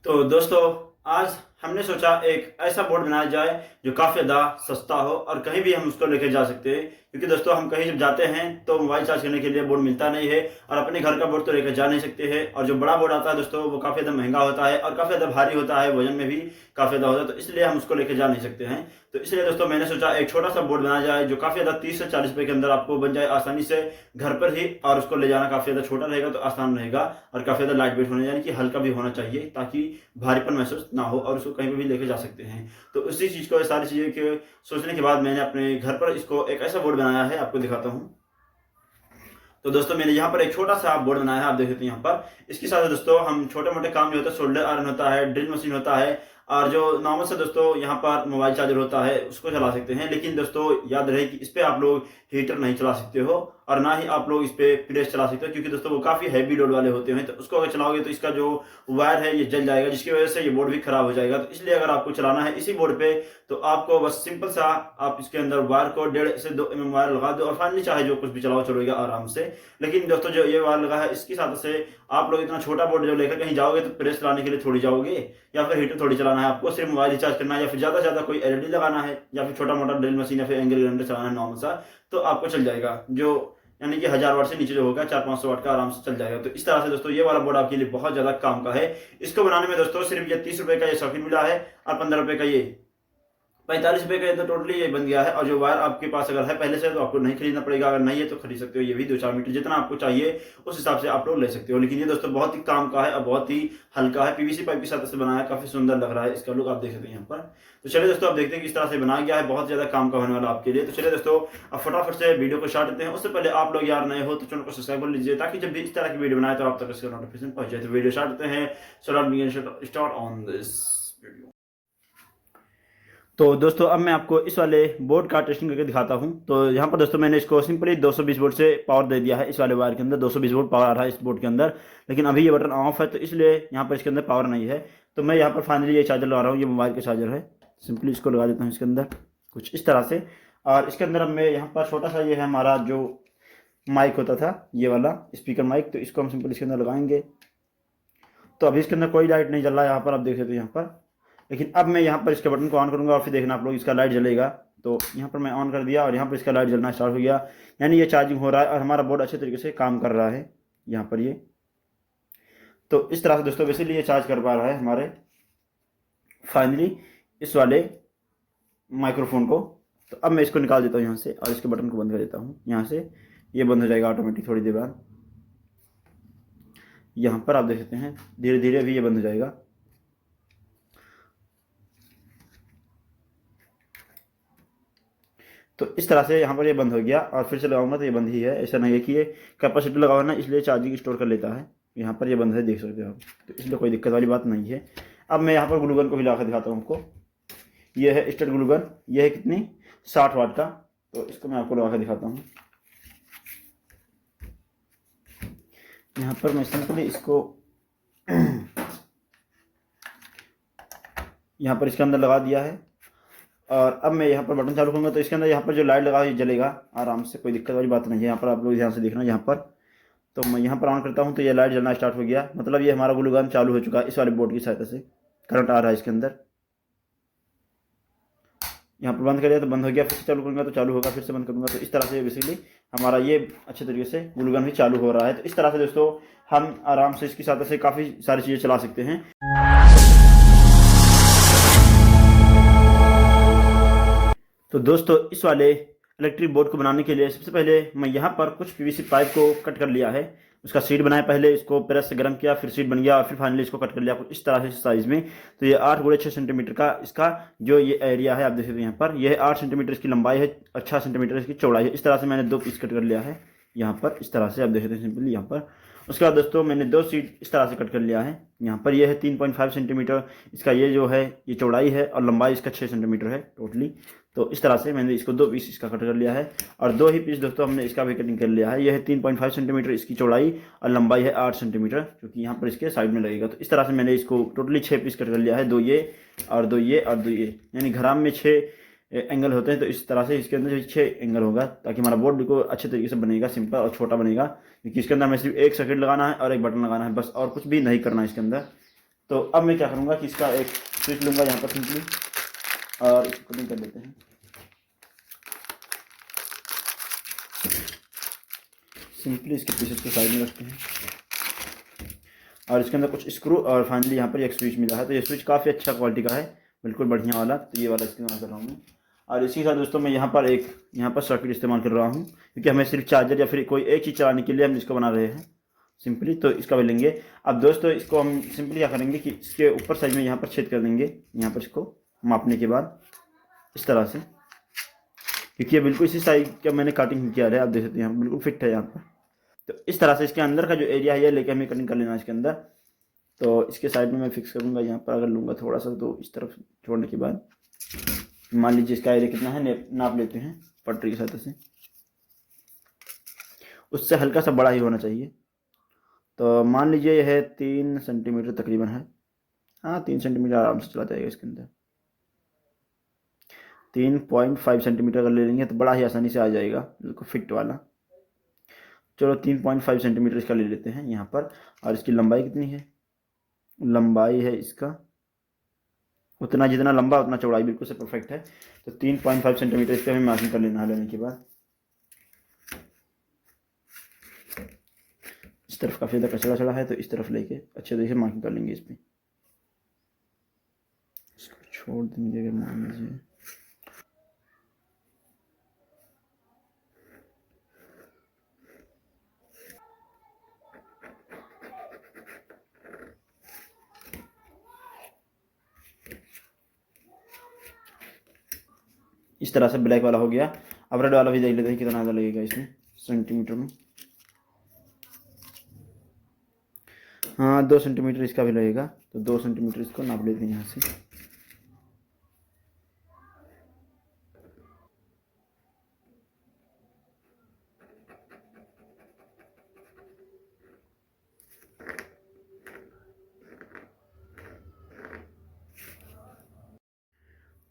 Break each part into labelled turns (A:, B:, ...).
A: तो दोस्तों आज हमने सोचा एक ऐसा बोर्ड बनाया जाए जो काफ़ी ज़्यादा सस्ता हो और कहीं भी हम उसको लेकर जा सकते हैं, क्योंकि दोस्तों हम कहीं जब जाते हैं तो मोबाइल चार्ज करने के लिए बोर्ड मिलता नहीं है और अपने घर का बोर्ड तो लेकर जा नहीं सकते हैं। और जो बड़ा बोर्ड आता है दोस्तों वो काफ़ी ज़्यादा महंगा होता है और काफ़ी ज़्यादा भारी होता है, वजन में भी काफ़ी ज़्यादा होता है, तो इसलिए हम उसको लेकर जा नहीं सकते हैं। तो इसलिए दोस्तों मैंने सोचा एक छोटा सा बोर्ड बनाया जाए जो काफ़ी ज़्यादा 30 से 40 रुपये के अंदर आपको बन जाए आसानी से घर पर ही, और उसको ले जाना काफ़ी ज़्यादा छोटा रहेगा तो आसान रहेगा और काफ़ी ज़्यादा लाइट वेट होने, यानी कि हल्का भी होना चाहिए ताकि भारीपन महसूस ना हो और उसको कहीं पर भी लेके जा सकते हैं। तो उसी चीज़ को, सारी चीज़ें के सोचने के बाद मैंने अपने घर पर इसको एक ऐसा बोर्ड बनाया है, आपको दिखाता हूँ। तो दोस्तों मैंने यहाँ पर एक छोटा सा बोर्ड बनाया है, आप देख सकते हैं यहाँ पर। इसके साथ दोस्तों हम छोटे मोटे काम जो होता है, सोल्डर आयरन होता है, ड्रिल मशीन होता है, और जो नॉर्मल से दोस्तों यहाँ पर मोबाइल चार्जर होता है उसको चला सकते हैं। लेकिन दोस्तों याद रहे कि इस पर आप लोग हीटर नहीं चला सकते हो और ना ही आप लोग इस पे प्रेस चला सकते हो, क्योंकि दोस्तों वो काफ़ी हैवी लोड वाले होते हैं। तो उसको अगर चलाओगे तो इसका जो वायर है ये जल जाएगा, जिसकी वजह से ये बोर्ड भी खराब हो जाएगा। तो इसलिए अगर आपको चलाना है इसी बोर्ड पे तो आपको बस सिंपल सा आप इसके अंदर वायर को 1.5 से 2 mm वायर लगा दो और फाइनली चाहे जो कुछ भी चलाओ चलेगा आराम से। लेकिन दोस्तों जो ये वायर लगा है इसकी साथ से आप लोग इतना छोटा बोर्ड जो लेकर कहीं जाओगे तो प्रेस चलाने के लिए थोड़ी जाओगे या फिर हीटर थोड़ी चलाना है, आपको सिर्फ मोबाइल रिचार्ज करना है या फिर ज़्यादा से ज़्यादा कोई एलईडी लगाना है या फिर छोटा मोटा ड्रिल मशीन या फिर एंगल ग्राइंडर चलाना है नॉर्मल सा, तो आपको चल जाएगा। जो यानी कि 1000 वाट से नीचे जो होगा 400-500 वाट का आराम से चल जाएगा। तो इस तरह से दोस्तों ये वाला बोर्ड आपके लिए बहुत ज़्यादा काम का है। इसको बनाने में दोस्तों सिर्फ ये 30 रुपये का ये सॉकेट मिला है और 15 रुपये का ये 45 रुपये का, तो टोटली ये बन गया है। और जो वायर आपके पास अगर है पहले से तो आपको नहीं खरीदना पड़ेगा, अगर नहीं है तो खरीद सकते हो। ये भी 2-4 मीटर जितना आपको चाहिए उस हिसाब से आप लोग ले सकते हो। लेकिन ये दोस्तों बहुत ही काम का है और बहुत ही हल्का है, पीवीसी पाइप के साथ से बनाया है, काफी सुंदर लग रहा है इसका लुक, आप देख सकते हैं यहाँ पर। तो चलिए दोस्तों आप देखते हैं किस तरह से बनाया गया है, बहुत ज्यादा काम का होने वाला आपके लिए। तो चलिए दोस्तों अब फटाफट से वीडियो को स्टार्ट करते हैं। उससे पहले आप लोग यार नए हो तो चैनल को सब्सक्राइब कर लीजिए ताकि जब भी इस तरह की वीडियो बनाए तो आप तक इसका नोटिफिकेशन पहुंच जाए। तो वीडियो स्टार्ट करते हैं। Start on this video. तो दोस्तों अब मैं आपको इस वाले बोर्ड का टेस्टिंग करके दिखाता हूं। तो यहाँ पर दोस्तों मैंने इसको सिंपली 220 वोल्ट से पावर दे दिया है। इस वाले वायर के अंदर 220 वोल्ट पावर आ रहा है इस बोर्ड के अंदर, लेकिन अभी ये बटन ऑफ है तो इसलिए यहाँ पर इसके अंदर पावर नहीं है। तो मैं यहाँ पर फाइनली ये चार्जर लगा रहा हूँ, ये मोबाइल का चार्जर है। सिंपली इसको लगा देता हूँ इसके अंदर कुछ इस तरह से। और इसके अंदर मैं यहाँ पर छोटा सा ये है हमारा जो माइक होता था, ये वाला स्पीकर माइक, तो इसको हम सिंपली इसके अंदर लगाएंगे। तो अभी इसके अंदर कोई लाइट नहीं जल रहा है, यहाँ पर आप देख सकते हो यहाँ पर। लेकिन अब मैं यहाँ पर इसके बटन को ऑन करूँगा और फिर देखना आप लोग इसका लाइट जलेगा। तो यहाँ पर मैं ऑन कर दिया और यहाँ पर इसका लाइट जलना स्टार्ट हो गया, यानी ये चार्जिंग हो रहा है और हमारा बोर्ड अच्छे तरीके से काम कर रहा है यहाँ पर ये। तो इस तरह से दोस्तों बेसिकली ये चार्ज कर पा रहा है हमारे फाइनली इस वाले माइक्रोफोन को। तो अब मैं इसको निकाल देता हूँ यहाँ से और इसके बटन को बंद कर देता हूँ यहाँ से। ये बंद हो जाएगा ऑटोमेटिक थोड़ी देर बाद। यहाँ पर आप देख सकते हैं धीरे धीरे भी ये बंद हो जाएगा। तो इस तरह से यहाँ पर ये बंद हो गया और फिर से लगाऊंगा तो ये बंद ही है। ऐसा नहीं है कि ये कैपेसिटर लगा हुआ ना इसलिए चार्जिंग स्टोर कर लेता है। यहाँ पर ये बंद है, देख सकते हो आप, तो इसलिए कोई दिक्कत वाली बात नहीं है। अब मैं यहाँ पर ग्लूगन को हिला कर दिखाता हूँ आपको। ये है स्टेट ग्लूगन, ये है कितनी 60 वाट का। तो इसको मैं आपको लगा कर दिखाता हूँ। यहाँ पर मैं सिंपली इसको यहाँ पर इसके अंदर लगा दिया है और अब मैं यहाँ पर बटन चालू करूँगा तो इसके अंदर यहाँ पर जो लाइट लगा है जलेगा आराम से, कोई दिक्कत वाली बात नहीं है। यहाँ पर आप लोग ध्यान से देखना यहाँ पर। तो मैं यहाँ पर ऑन करता हूँ तो ये लाइट जलना स्टार्ट हो गया, मतलब ये हमारा ग्लूगन चालू हो चुका है। इस वाले बोर्ड की सहायता से करंट आ रहा है इसके अंदर। यहाँ पर बंद करिए तो बंद हो गया, फिर से चालू करूँगा तो चालू होगा, फिर से बंद करूँगा। तो इस तरह से बेसिकली हमारा ये अच्छे तरीके से ग्लूगन भी चालू हो रहा है। तो इस तरह से दोस्तों हम आराम से इसकी सहायता से काफ़ी सारी चीज़ें चला सकते हैं। तो दोस्तों इस वाले इलेक्ट्रिक बोर्ड को बनाने के लिए सबसे पहले मैं यहाँ पर कुछ पीवीसी पाइप को कट कर लिया है, उसका शीट बनाया, पहले इसको प्रेस से गर्म किया, फिर शीट बन गया और फिर फाइनली इसको कट कर लिया कुछ इस तरह से साइज में। तो ये 8x6 सेंटीमीटर का इसका जो ये एरिया है आप देख सकते हैं यहाँ पर। यह 8 सेंटीमीटर इसकी लंबाई है, 6 सेंटीमीटर इसकी चौड़ाई है। इस तरह से मैंने 2 पीस कट कर लिया है यहाँ पर, इस तरह से आप देख सकते हैं सिंपली यहाँ पर। उसके बाद दोस्तों मैंने 2 शीट इस तरह से कट कर लिया है यहाँ पर। यह है 3.5 सेंटीमीटर इसका ये जो है ये चौड़ाई है और लंबाई इसका 6 सेंटीमीटर है टोटली। तो इस तरह से मैंने इसको 2 पीस इसका कट कर लिया है और 2 ही पीस दोस्तों हमने इसका भी कटिंग कर लिया है। यह है 3.5 सेंटीमीटर इसकी चौड़ाई और लंबाई है 8 सेंटीमीटर, क्योंकि यहाँ पर इसके साइड में लगेगा। तो इस तरह से मैंने इसको टोटली 6 पीस कट कर लिया है, 2 ये और 2 ये और 2 ये, यानी ग्राम में 6 एंगल होते हैं। तो इस तरह से इसके अंदर 6 एंगल होगा ताकि हमारा बोर्ड को अच्छे तरीके से बनेगा, सिंपल और छोटा बनेगा। क्योंकि इसके अंदर हमें सिर्फ एक सर्किट लगाना है और एक बटन लगाना है बस, और कुछ भी नहीं करना है इसके अंदर। तो अब मैं क्या करूँगा कि इसका एक स्विच लूँगा यहाँ पर सिंपली और इसको कटिंग कर लेते हैं। सिंपली इसके पीसेस को साइड में रखते हैं और इसके अंदर कुछ स्क्रू और फाइनली यहाँ पर एक स्विच मिला है। तो ये स्विच काफ़ी अच्छा क्वालिटी का है, बिल्कुल बढ़िया वाला। तो ये वाला इस्तेमाल कर रहा हूँ मैं। और इसी के साथ दोस्तों मैं यहाँ पर सर्किट इस्तेमाल कर रहा हूँ, क्योंकि हमें सिर्फ चार्जर या फिर कोई एक चीज़ चलाने के लिए हम इसको बना रहे हैं सिंपली। तो इसका भी लेंगे। अब दोस्तों इसको हम सिंपली क्या करेंगे कि इसके ऊपर साइड में यहाँ पर छेद कर देंगे, यहाँ पर इसको मापने के बाद इस तरह से, क्योंकि ये बिल्कुल इसी साइज का मैंने कटिंग किया है। आप देख सकते हैं यहाँ बिल्कुल फिट है यहाँ पर। तो इस तरह से इसके अंदर का जो एरिया है ये लेके हमें कटिंग कर लेना है इसके अंदर। तो इसके साइड में मैं फिक्स करूँगा यहाँ पर, अगर लूँगा थोड़ा सा तो इस तरफ छोड़ने के बाद मान लीजिए इसका एरिया कितना है नाप लेते हैं पटरी की सहायता से। उससे हल्का सा बड़ा ही होना चाहिए। तो मान लीजिए यह है 3 सेंटीमीटर तकरीबन है। हाँ 3 सेंटीमीटर आराम से चला जाएगा इसके अंदर। 3.5 सेंटीमीटर अगर ले लेंगे तो बड़ा ही आसानी से आ जाएगा, बिल्कुल फिट वाला। चलो 3.5 सेंटीमीटर इसका ले लेते हैं यहाँ पर। और इसकी लंबाई कितनी है? लंबाई है इसका उतना, जितना लंबा उतना चौड़ाई, बिल्कुल से परफेक्ट है। तो 3.5 सेंटीमीटर इस पर हमें मार्किंग कर लेना है। लेने के बाद इस तरफ काफ़ी ज़्यादा कचरा चढ़ा है, तो इस तरफ लेके अच्छे तरीके से मार्किंग कर लेंगे इस पर। इसको छोड़ देंगे अगर मान लीजिए। इस तरह से ब्लैक वाला हो गया। अब रेड वाला भी देख लेते हैं कितना ज़्यादा लगेगा इसमें सेंटीमीटर में। हाँ 2 सेंटीमीटर इसका भी लगेगा। तो 2 सेंटीमीटर इसको नाप लेते हैं यहाँ से।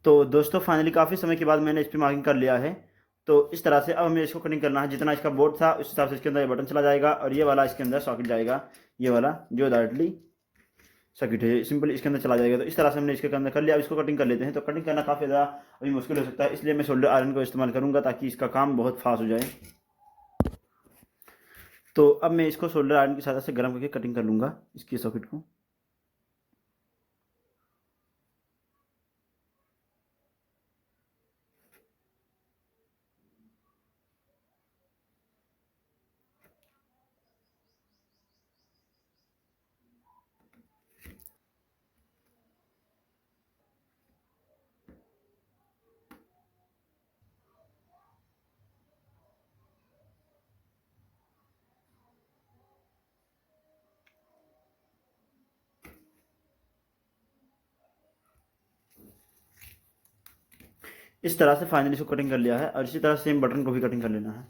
A: तो दोस्तों फाइनली काफ़ी समय के बाद मैंने इस पर मार्किंग कर लिया है। तो इस तरह से अब हमें इसको कटिंग करना है। जितना इसका बोर्ड था उस हिसाब से इसके अंदर ये बटन चला जाएगा और ये वाला इसके अंदर सॉकेट जाएगा, ये वाला जो डायरेक्टली सर्किट है सिंपल इसके अंदर चला जाएगा। तो इस तरह से हमने इसके अंदर कर लिया। अब इसको कटिंग कर लेते हैं। तो कटिंग करना काफ़ी ज़्यादा अभी मुश्किल हो सकता है, इसलिए मैं सोल्डर आयरन को इस्तेमाल करूँगा ताकि इसका काम बहुत फास्ट हो जाए। तो अब मैं इसको सोल्डर आयरन की सहायता से गर्म करके कटिंग कर लूँगा इसकी सॉकेट को। इस तरह से फाइनली इसको कटिंग कर लिया है और इसी तरह सेम बटन को भी कटिंग कर लेना है।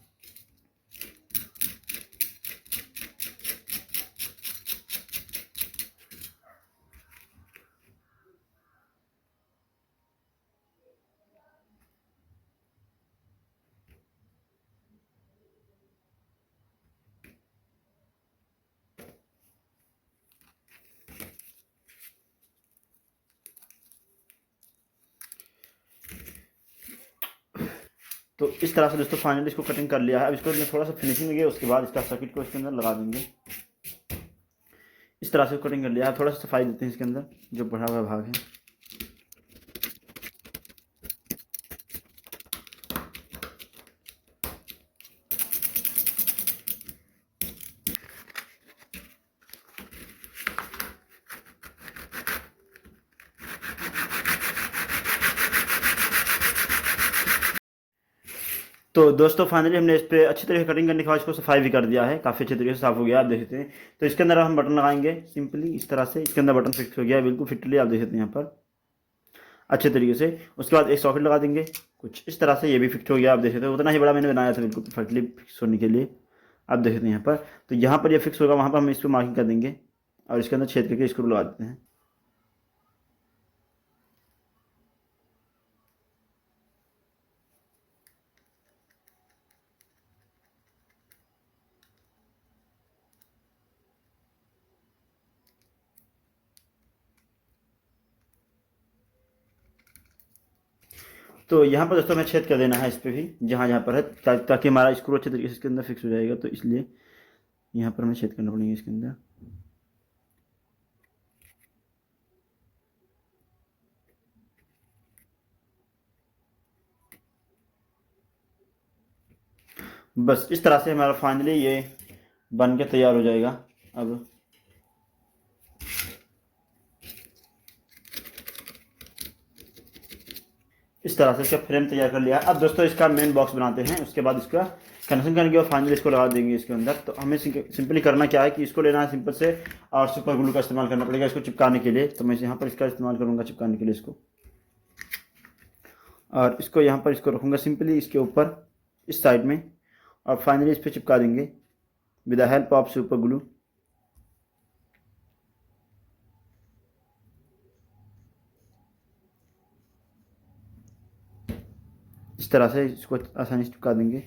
A: तो इस तरह से दोस्तों फाइनली इसको कटिंग कर लिया है। अब इसको मैं थोड़ा सा फिनिशिंग लगे उसके बाद इसका सर्किट को इसके अंदर लगा देंगे। इस तरह से कटिंग कर लिया है। थोड़ा सा सफाई देते हैं इसके अंदर जो बढ़ा हुआ भाग है। तो दोस्तों फाइनली हमने इस पर अच्छी तरीके से कटिंग करने के बाद इसको सफाई भी कर दिया है, काफ़ी अच्छे तरीके से साफ़ हो गया आप देख सकते हैं। तो इसके अंदर हम बटन लगाएंगे सिंपली इस तरह से। इसके अंदर बटन फिक्स हो गया है बिल्कुल फिटली, आप देख सकते हैं यहाँ पर अच्छे तरीके से। उसके बाद एक सॉकेट लगा देंगे कुछ इस तरह से, ये भी फिक्स हो गया आप देख सकते हैं। उतना ही बड़ा मैंने बनाया था बिल्कुल परफेक्टली फिक्स होने के लिए, आप देख सकते हैं यहाँ पर। तो यहाँ पर ये फिक्स होगा, वहाँ पर हम इस पर मार्किंग कर देंगे और इसके अंदर छेद करके स्क्रू लगा देते हैं। तो यहाँ पर दोस्तों हमें छेद कर देना है इस पर भी, जहाँ जहाँ पर है, ताकि हमारा स्क्रू अच्छे तरीके से इसके अंदर फिक्स हो जाएगा। तो इसलिए यहाँ पर हमें छेद करना पड़ेगा इसके अंदर। बस इस तरह से हमारा फाइनली ये बन के तैयार हो जाएगा। अब इस तरह से इसका फ्रेम तैयार कर लिया। अब दोस्तों इसका मेन बॉक्स बनाते हैं, उसके बाद इसका कनेक्शन करने के बाद फाइनली इसको लगा देंगे इसके अंदर। तो हमें सिंपली करना क्या है कि इसको लेना है सिंपल से, और सुपर ग्लू का इस्तेमाल करना पड़ेगा इसको चिपकाने के लिए। तो मैं यहाँ पर इसका इस्तेमाल करूँगा चिपकाने के लिए इसको, और इसको यहाँ पर इसको रखूँगा सिंपली इसके ऊपर इस साइड में, और फाइनली इस पर चिपका देंगे with the help of super glue. इस तरह से इसको आसानी से चिपका देंगे।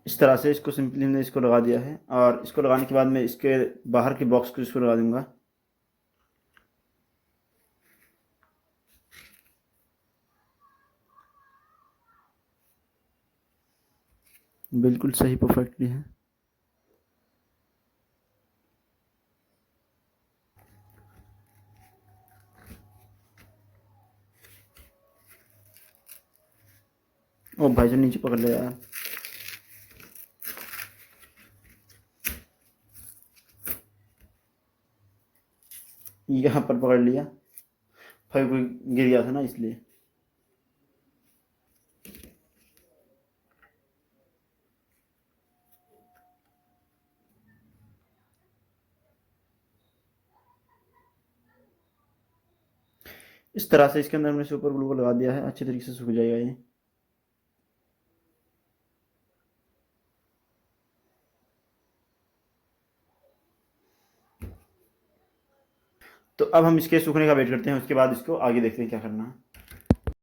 A: इस तरह से इसको सिंपली हमने इसको लगा दिया है, और इसको लगाने के बाद मैं इसके बाहर के बॉक्स को इसको लगा दूंगा। बिल्कुल सही परफेक्टली है। ओ भाई जो नीचे पकड़ ले यार। यहाँ पर पकड़ लिया, भाई कोई गिर गया था ना इसलिए। इस तरह से इसके अंदर हमने सुपर ग्लू को लगा दिया है, अच्छे तरीके से सूख जाएगा ये। तो अब हम इसके सूखने का वेट करते हैं, उसके बाद इसको आगे देखते हैं क्या करना है।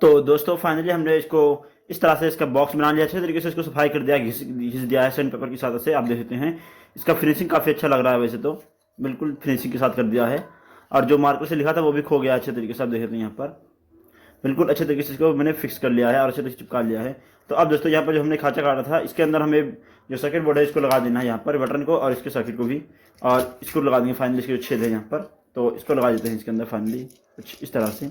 A: तो दोस्तों फाइनली हमने इसको इस तरह से इसका बॉक्स बना लिया, अच्छे तरीके से इसको सफाई कर दिया, घिस घिस दिया है सैंड पेपर की सहायता से। आप देख सकते हैं इसका फिनिशिंग काफ़ी अच्छा लग रहा है, वैसे तो बिल्कुल फिनिशिंग के साथ कर दिया है। और जो मार्कर से लिखा था वो भी खो गया अच्छे तरीके से, आप देख सकते हैं यहाँ पर बिल्कुल अच्छे तरीके से इसको मैंने फिक्स कर लिया है और अच्छे तरीके से चिपका लिया है। तो अब दोस्तों यहाँ पर जो हमने खांचा काटा था इसके अंदर हमें जो सर्किट बोर्ड है इसको लगा देना है, यहाँ पर बटन को और इसके सर्किट को भी, और इसको लगा देंगे फाइनली इसके जो छेद है यहाँ पर। तो इसको लगा देते हैं इसके अंदर फाइनली कुछ इस तरह से।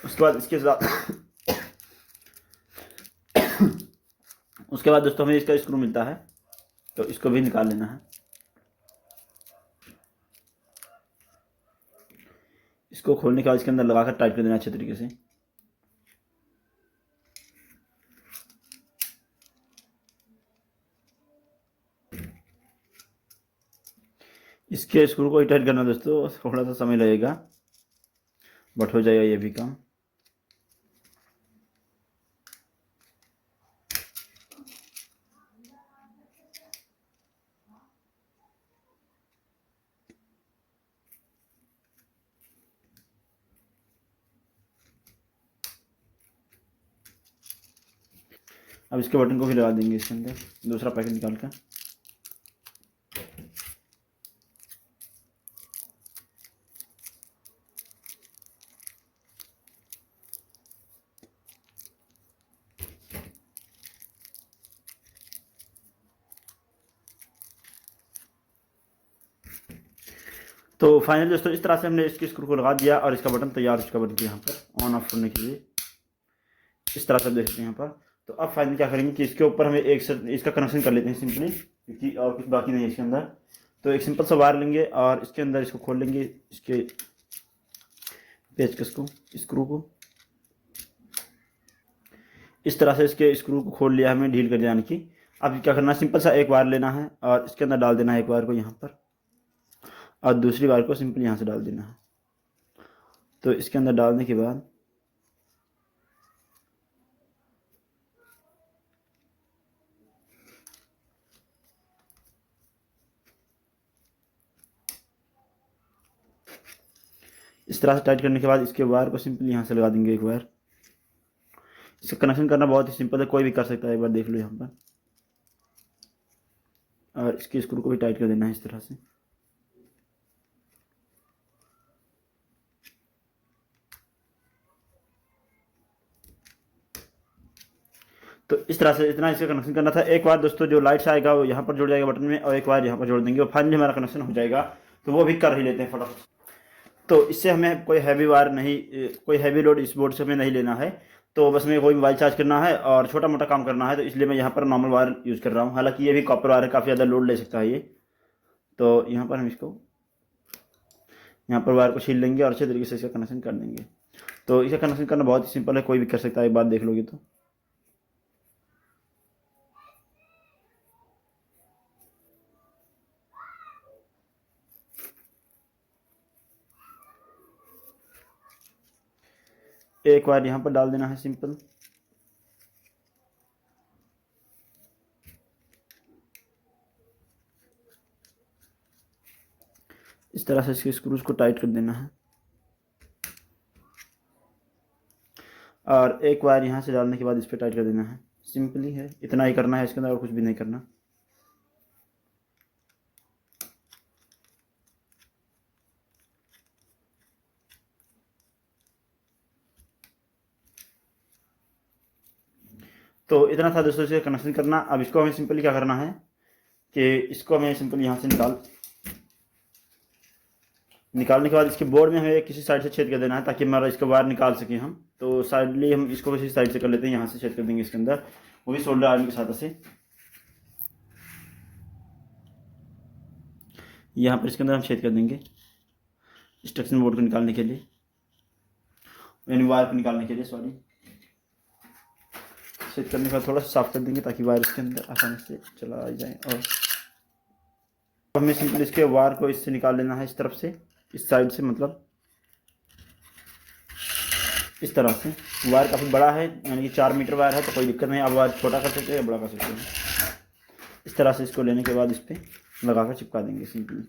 A: उसके बाद इसके साथ उसके बाद दोस्तों हमें इसका स्क्रू मिलता है, तो इसको भी निकाल लेना है। इसको खोलने के बाद इसके अंदर लगाकर टाइट कर देना अच्छे तरीके से। इसके स्क्रू को टाइट करना दोस्तों थोड़ा सा समय लगेगा, बट हो जाएगा ये भी काम। अब इसके बटन को भी लगा देंगे इसके अंदर, दूसरा पैकेट निकाल कर। तो फाइनली दोस्तों इस तरह से हमने इसके स्क्रू को लगा दिया और इसका बटन तैयार हो चुका बन के यहाँ पर ऑन ऑफ करने के लिए। इस तरह से आप देख सकते हैं यहाँ पर। तो अब फाइनली क्या करेंगे कि इसके ऊपर हमें एक इसका कनेक्शन कर लेते हैं सिंपली, क्योंकि और कुछ बाकी नहीं है इसके अंदर। तो एक सिंपल सा वायर लेंगे और इसके अंदर इसको खोल लेंगे, इसके पेचकस को, स्क्रू को इस तरह से इसके स्क्रू को खोल लिया हमें ढील कर जाने की। अब क्या करना है, सिंपल सा एक वायर लेना है और इसके अंदर डाल देना है एक वायर को यहाँ पर, और दूसरी वायर को सिंपली यहाँ से डाल देना है। तो इसके अंदर डालने के बाद इस तरह से टाइट करने के बाद इसके वायर को सिंपली यहाँ से लगा देंगे एक वायर। इसका कनेक्शन करना बहुत ही सिंपल है, कोई भी कर सकता है, एक बार देख लो यहाँ पर। और इसके स्क्रू को भी टाइट कर देना है इस तरह से। तो इस तरह से इतना इसका कनेक्शन करना था। एक बार दोस्तों जो लाइट्स आएगा वो यहाँ पर जुड़ जाएगा बटन में, और एक बार यहाँ पर जोड़ देंगे और फाइनली हमारा कनेक्शन हो जाएगा। तो वो भी कर ही लेते हैं फटाफट। तो इससे हमें कोई हैवी वायर नहीं, कोई हैवी लोड इस बोर्ड से हमें नहीं लेना है। तो बस में कोई मोबाइल चार्ज करना है और छोटा मोटा काम करना है, तो इसलिए मैं यहाँ पर नॉर्मल वायर यूज़ कर रहा हूँ। हालांकि ये भी कॉपर वायर है, काफ़ी ज़्यादा लोड ले सकता है ये। तो यहाँ पर हम इसको यहाँ पर वायर को छील लेंगे और अच्छे तरीके से इसका कनेक्शन कर देंगे। तो इसका कनेक्शन करना बहुत ही सिंपल है, कोई भी कर सकता है, एक बार देख लोगे तो। एक बार यहाँ पर डाल देना है सिंपल। इस तरह से इसके स्क्रूज को टाइट कर देना है और एक बार यहाँ से डालने के बाद इस पर टाइट कर देना है। सिंपली है, इतना ही करना है, इसके अंदर और कुछ भी नहीं करना। तो इतना था दोस्तों इसे कनेक्शन करना। अब इसको हमें सिंपली क्या करना है कि इसको हमें सिंपली यहाँ से निकालने के बाद इसके बोर्ड में हमें किसी साइड से छेद कर देना है ताकि हमारा इसका वायर निकाल सके हम। तो साइडली हम इसको किसी साइड से कर लेते हैं, यहाँ से छेद कर देंगे इसके अंदर, वो भी सोल्डर आयरन के साथ से। यहाँ पर इसके अंदर हम छेद कर देंगे इंस्ट्रक्शन बोर्ड को निकालने के लिए, यानी वायर को निकालने के लिए, सॉरी। छेद करने के बाद थोड़ा सा साफ कर देंगे ताकि वायर इसके अंदर आसानी से चला जाए। और हमें सिंपल इसके वायर को इससे निकाल लेना है, इस तरफ से, इस साइड से, मतलब इस तरह से। वायर काफ़ी बड़ा है, यानी कि 4 मीटर वायर है, तो कोई दिक्कत नहीं। आप वायर छोटा कर सकते हैं या बड़ा कर सकते हैं। इस तरह से इसको लेने के बाद इस पर लगाकर चिपका देंगे सिंपली।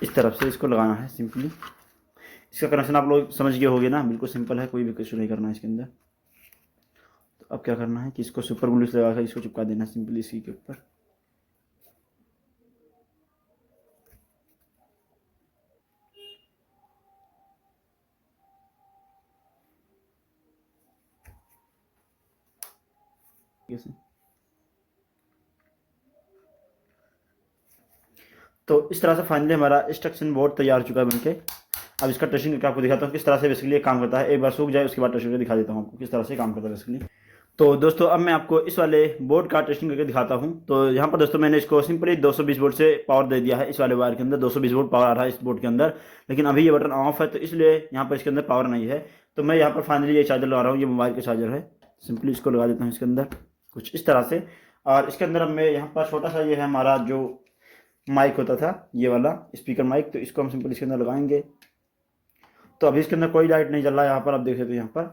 A: इस तरफ से इसको लगाना है सिंपली। इसका कनेक्शन आप लोग समझ गए होंगे ना, बिल्कुल सिंपल है, कोई भी कुछ नहीं करना है इसके अंदर। तो अब क्या करना है कि इसको सुपर ग्लू से लगाकर इसको चिपका देना है सिंपली इसी के ऊपर। तो इस तरह से फाइनली हमारा इंस्ट्रक्शन बोर्ड तैयार हो चुका है बनके। अब इसका टेस्टिंग करके आपको दिखाता हूँ किस तरह से बेसिकली ये काम करता है। एक बार सूख जाए उसके बाद टेस्टिंग करके दिखा देता हूँ आपको किस तरह से काम करता है बेसिकली। तो दोस्तों अब मैं आपको इस वाले बोर्ड का टेस्टिंग करके दिखाता हूँ। तो यहाँ पर दोस्तों मैंने इसको सिंपली 220 वोल्ट से पावर दे दिया है। इस वाले वायर के अंदर 220 वोल्ट पावर आ रहा है इस बोर्ड के अंदर, लेकिन अभी ये बटन ऑफ है तो इसलिए यहाँ पर इसके अंदर पावर नहीं है। तो मैं यहाँ पर फाइनली ये चार्जर लगा रहा हूँ, ये मोबाइल का चार्जर है। सिंपली इसको लगा देता हूँ इसके अंदर कुछ इस तरह से। और इसके अंदर अब मैं यहाँ पर छोटा सा ये है हमारा जो माइक होता था, ये वाला स्पीकर माइक, तो इसको हम सिंपल इसके अंदर लगाएंगे। तो अभी इसके अंदर कोई लाइट नहीं जल रहा है, यहाँ पर आप देख सकते हो यहाँ पर।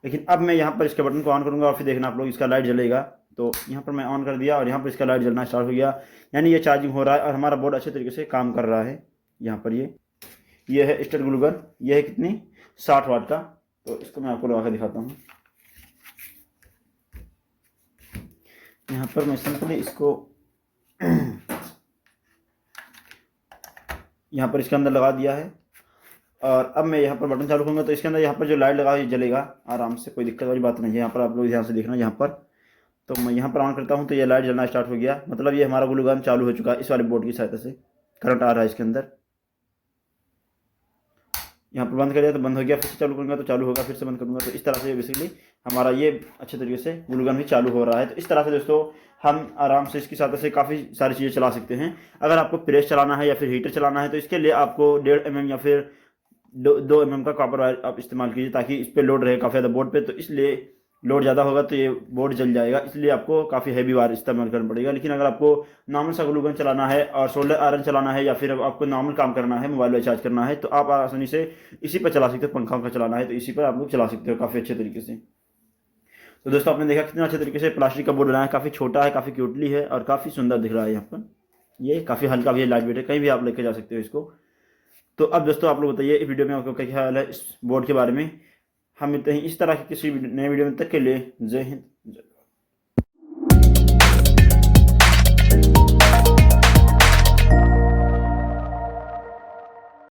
A: लेकिन अब मैं यहाँ पर इसके बटन को ऑन करूँगा और फिर देखना आप लोग इसका लाइट जलेगा। तो यहाँ पर मैं ऑन कर दिया और यहाँ पर इसका लाइट जलना स्टार्ट हो गया, यानी ये चार्जिंग हो रहा है और हमारा बोर्ड अच्छे तरीके से काम कर रहा है। यहाँ पर ये है स्टार ग्लू गन, ये है कितनी 60 वाट का। तो इसको मैं आपको लगा कर दिखाता हूँ। यहाँ पर मैं सिंपली इसको यहाँ पर इसके अंदर लगा दिया है और अब मैं यहाँ पर बटन चालू करूँगा तो इसके अंदर यहाँ पर जो लाइट लगा है जलेगा आराम से, कोई दिक्कत वाली बात नहीं है। यहाँ पर आप लोग ध्यान से देखना, यहाँ पर तो मैं यहाँ पर ऑन करता हूँ तो ये लाइट जलना स्टार्ट हो गया, मतलब ये हमारा ग्लू गन चालू हो चुका है। इस वाले बोर्ड की सहायता से करंट आ रहा है इसके अंदर। यहाँ पर बंद कर दिया तो बंद हो गया, फिर से चालू करूँगा तो चालू होगा, फिर से बंद करूँगा। तो इस तरह से बेसिकली हमारा ये अच्छे तरीके से ग्लू गन भी चालू हो रहा है। तो इस तरह से दोस्तों हम आराम से इसकी सहायता से काफ़ी सारी चीज़ें चला सकते हैं। अगर आपको प्रेस चलाना है या फिर हीटर चलाना है तो इसके लिए आपको 1.5 mm या फिर 2 mm का कॉपर वायर आप इस्तेमाल कीजिए ताकि इस पर लोड रहे काफ़ी ज़्यादा बोर्ड पे। तो इसलिए लोड ज़्यादा होगा तो ये बोर्ड जल जाएगा, इसलिए आपको काफ़ी हैवी वायर इस्तेमाल करना पड़ेगा। लेकिन अगर आपको नॉर्मल सा ग्लू गन चलाना है और सोल्डर आयरन चलाना है या फिर आपको नॉर्मल काम करना है, मोबाइल चार्ज करना है, तो आप आसानी से इसी पर चला सकते हो। पंखा का चलाना है तो इसी पर आप लोग चला सकते हो काफ़ी अच्छे तरीके से। तो दोस्तों आपने देखा कितना अच्छे तरीके से प्लास्टिक का बोर्ड बनाया है, काफ़ी छोटा है, काफ़ी क्यूटली है और काफ़ी सुंदर दिख रहा है यहाँ पर। ये काफ़ी हल्का भी है, लाइट वेट है, कहीं भी आप लेके जा सकते हो इसको। तो अब दोस्तों आप लोग बताइए इस वीडियो में आपको क्या ख्याल है इस बोर्ड के बारे में। हम मिलते हैं इस तरह की किसी नए वीडियो में, तक के लिए जय हिंद।